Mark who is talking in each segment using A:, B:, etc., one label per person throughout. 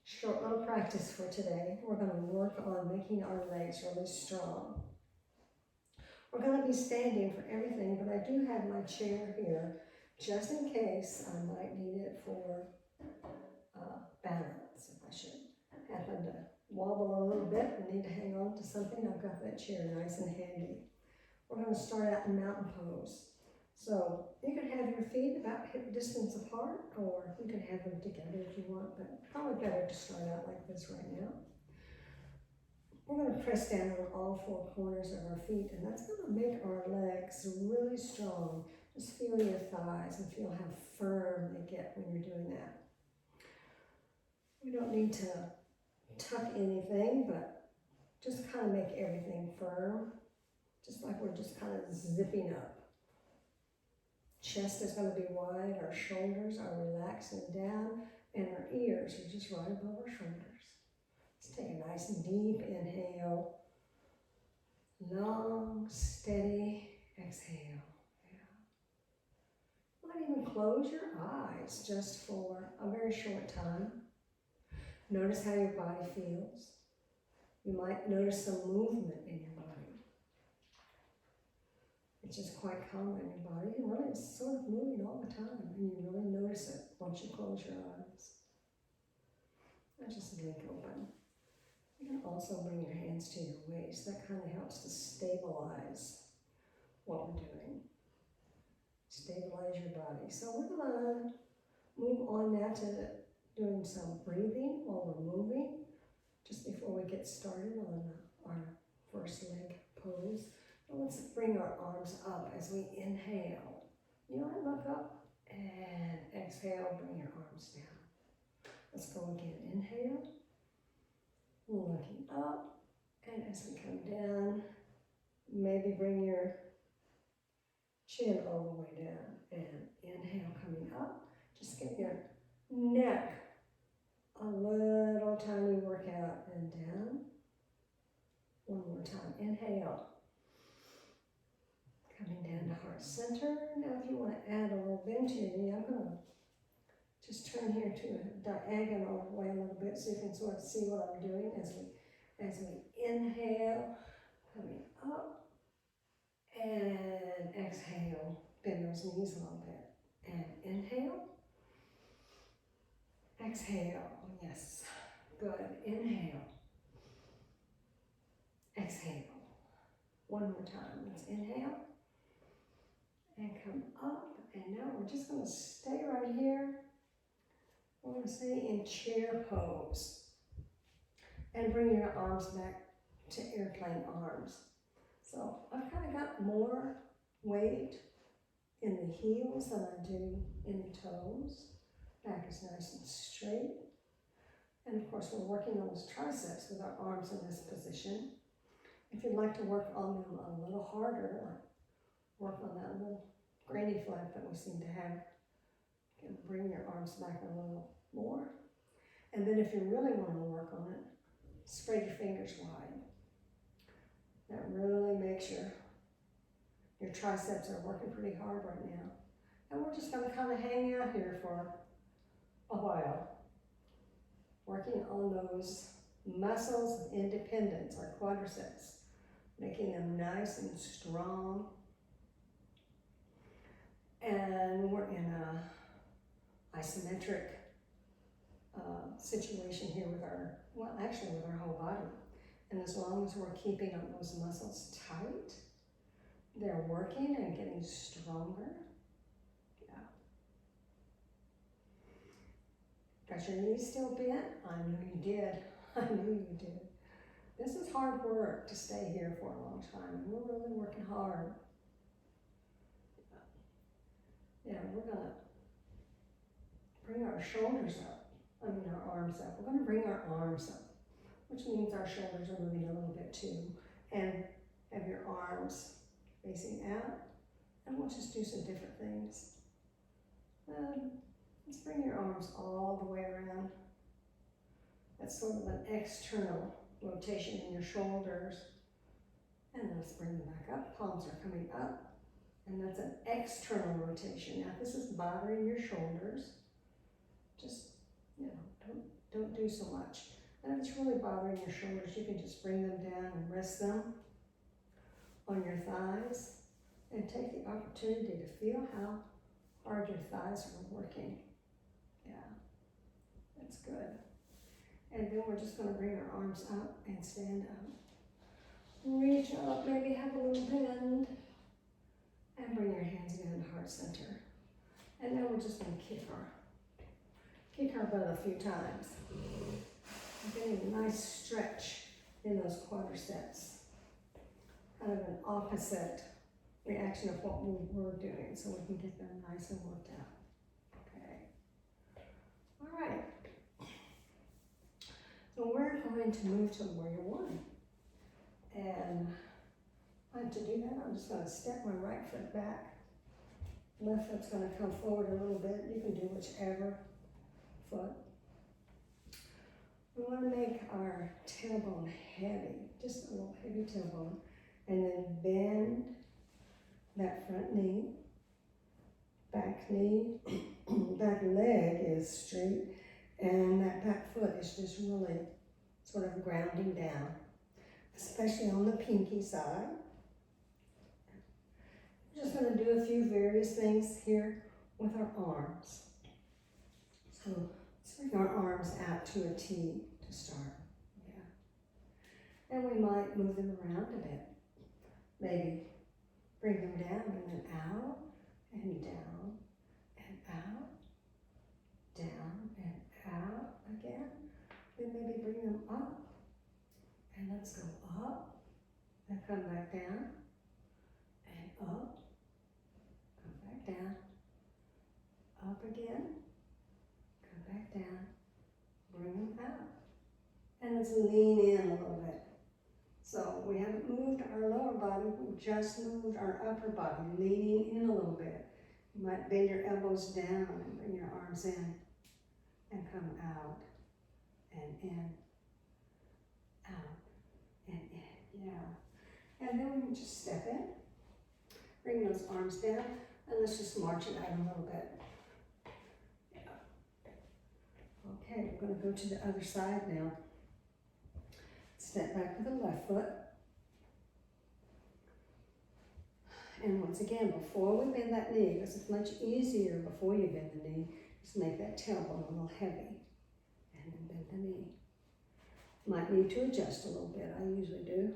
A: Short little practice for today. We're going to work on making our legs really strong. We're going to be standing for everything, but I do have my chair here just in case I might need it for balance. If I should happen to wobble a little bit and need to hang on to something, I've got that chair nice and handy. We're going to start out in mountain pose. So you could have your feet about hip distance apart, or you can have them together if you want, but probably better to start out like this right now. We're going to press down on all four corners of our feet, and that's going to make our legs really strong. Just feel your thighs and feel how firm they get when you're doing that. We don't need to tuck anything, but just kind of make everything firm, just like we're just kind of zipping up. Chest is going to be wide, our shoulders are relaxing down, and our ears are just right above our shoulders. Let's take a nice deep inhale, long, steady exhale. You might even close your eyes just for a very short time. Notice how your body feels. You might notice some movement in your body. It's just quite calm in your body, and really it's sort of moving all the time, and you really notice it once you close your eyes. Now just blink open. You can also bring your hands to your waist. That kind of helps to stabilize what we're doing. Stabilize your body. So we're going to move on now to doing some breathing while we're moving, just before we get started on our first leg pose. Let's bring our arms up as we inhale. You might look up and exhale, bring your arms down. Let's go again. Inhale, looking up, and as we come down, maybe bring your chin all the way down. And inhale, coming up. Just give your neck a little tiny workout and down. One more time. Inhale. Coming down to heart center. Now if you want to add a little bend to your knee, I'm going to just turn here to a diagonal way a little bit so you can sort of see what I'm doing as we inhale, coming up, and exhale. Bend those knees a little bit. And inhale. Exhale. Yes. Good. Inhale. Exhale. One more time. Let's inhale. And come up, and now we're just going to stay right here. We're going to stay in chair pose. And bring your arms back to airplane arms. So I've kind of got more weight in the heels than I do in the toes. Back is nice and straight. And of course we're working on those triceps with our arms in this position. If you'd like to work on them a little harder, like work on that little granny flap that we seem to have, you can bring your arms back a little more. And then if you really want to work on it, spread your fingers wide. That really makes your triceps are working pretty hard right now. And we're just going to kind of hang out here for a while, working on those muscles of independence, our quadriceps, making them nice and strong. And we're in a isometric situation here with our whole body. And as long as we're keeping those muscles tight, they're working and getting stronger. Yeah. Got your knees still bent? I knew you did. I knew you did. This is hard work to stay here for a long time. We're really working hard. Yeah, we're gonna bring our shoulders up. Our arms up. We're gonna bring our arms up, which means our shoulders are moving a little bit too. And have your arms facing out. And we'll just do some different things. Let's bring your arms all the way around. That's sort of an external rotation in your shoulders. And let's bring them back up. Palms are coming up. And that's an external rotation. Now, if this is bothering your shoulders, just, don't do so much. And if it's really bothering your shoulders, you can just bring them down and rest them on your thighs and take the opportunity to feel how hard your thighs are working. Yeah, that's good. And then we're just going to bring our arms up and stand up. Reach up, maybe have a little bend, and bring your hands again to heart center. And then we're just going to kick our butt a few times. Getting a nice stretch in those quadriceps. Kind of an opposite reaction of what we were doing, so we can get them nice and worked out. Okay. All right. So we're going to move to warrior one. And to do that, I'm just going to step my right foot back. Left foot's going to come forward a little bit. You can do whichever foot. We want to make our tailbone heavy, just a little heavy tailbone. And then bend that front knee, back leg is straight, and that back foot is just really sort of grounding down, especially on the pinky side. We're just going to do a few various things here with our arms. So let's bring our arms out to a T to start. Yeah. And we might move them around a bit. Maybe bring them down and then out and down and out, down and out again. Then maybe bring them up and let's go up and come back down and up, come back down, up again, come back down, bring them out. And let's lean in a little bit. So we haven't moved our lower body, we just moved our upper body, leaning in a little bit. You might bend your elbows down and bring your arms in and come out and in, out and in, yeah. And then we can just step in, bring those arms down, and let's just march it out a little bit. Yeah. Okay, we're going to go to the other side now. Step back with the left foot. And once again, before we bend that knee, because it's much easier before you bend the knee, just make that tailbone a little heavy. And then bend the knee. Might need to adjust a little bit, I usually do.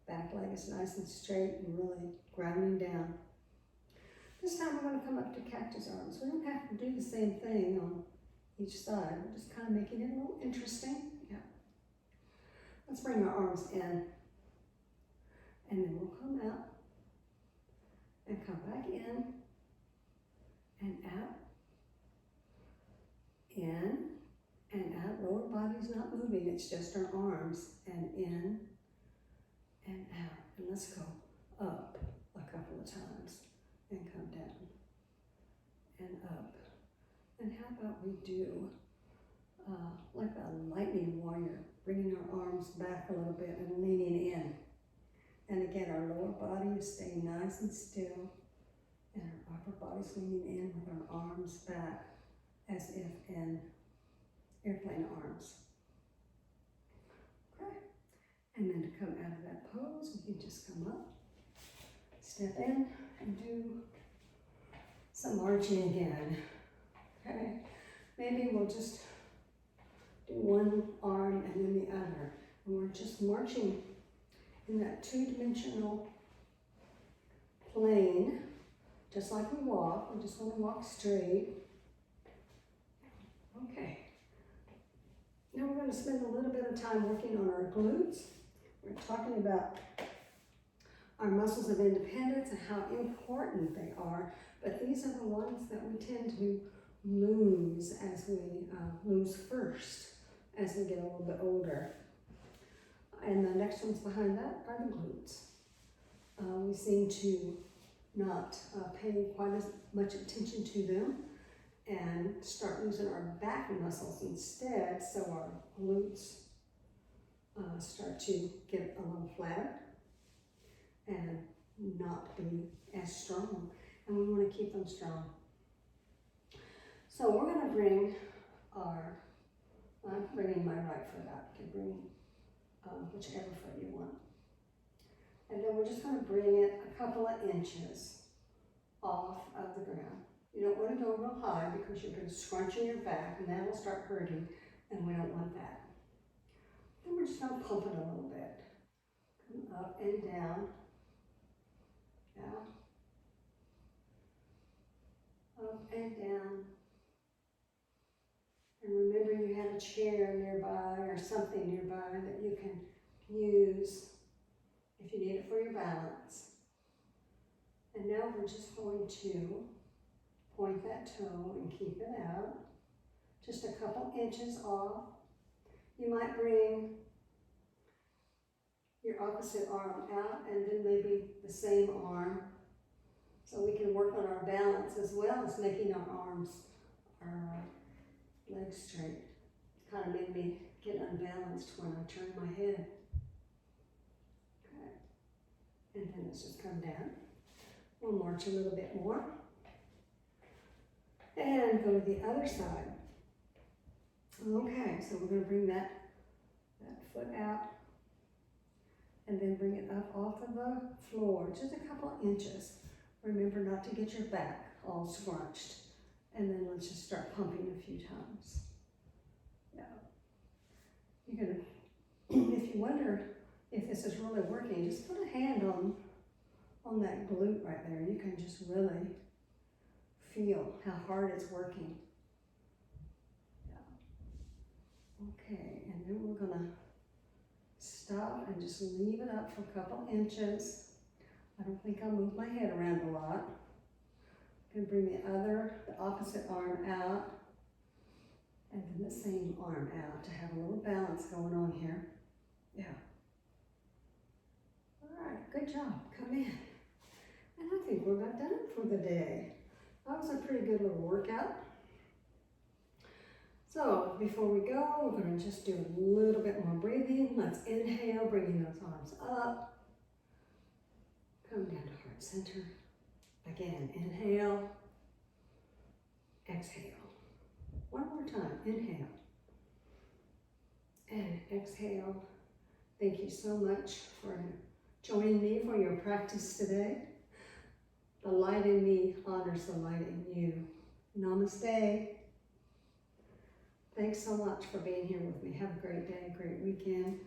A: Back leg is nice and straight and really grounding down. This time we're going to come up to cactus arms. We don't have to do the same thing on each side. We're just kind of making it a little interesting. Yeah. Let's bring our arms in, and then we'll come out and come back in and out, in and out. Lower body's not moving, it's just our arms, and in and out. And let's go up a couple of times and come down and up. And how about we do like a lightning warrior, bringing our arms back a little bit and leaning in. And again, our lower body is staying nice and still, and our upper body's leaning in with our arms back as if in airplane arms. Okay. And then to come out of that pose, we can just come up, step in, and do some marching again. Okay. Maybe we'll just do one arm and then the other. And we're just marching in that two-dimensional plane, just like we walk. We just want to walk straight. Okay. Now we're going to spend a little bit of time working on our glutes. We're talking about our muscles of independence and how important they are, but these are the ones that we tend to lose as we lose first as we get a little bit older. And the next ones behind that are the glutes. We seem to not pay quite as much attention to them and start losing our back muscles instead, so our glutes start to get a little flatter and not be as strong. And we want to keep them strong. So we're going to bring are, I'm bringing my right foot up. You can bring whichever foot you want. And then we're just going to bring it a couple of inches off of the ground. You don't want to go real high because you're going to scrunch in your back and that will start hurting, and we don't want that. Then we're just going to pump it a little bit. Come up and down. Down. Up and down. And remember, you have a chair nearby or something nearby that you can use if you need it for your balance. And now we're just going to point that toe and keep it out, just a couple inches off. You might bring your opposite arm out and then maybe the same arm, so we can work on our balance as well as making our arms, our legs straight. It kind of made me get unbalanced when I turned my head. Okay, and then let's just come down. We'll march a little bit more. And go to the other side. Okay, so we're going to bring that foot out and then bring it up off of the floor, just a couple of inches. Remember not to get your back all scrunched. And then let's just start pumping a few times. Yeah. You're going to, if you wonder if this is really working, just put a hand on that glute right there. You can just really feel how hard it's working. Yeah. Okay, and then we're gonna stop and just leave it up for a couple inches. I don't think I'll move my head around a lot. I'm gonna bring the opposite arm out, and then the same arm out to have a little balance going on here. Yeah. All right, good job. Come in. And I think we're about done for the day. That was a pretty good little workout. So before we go, we're going to just do a little bit more breathing. Let's inhale, bringing those arms up. Come down to heart center. Again, inhale, exhale. One more time, inhale and exhale. Thank you so much for joining me for your practice today. The light in me honors the light in you. Namaste. Thanks so much for being here with me. Have a great day, great weekend.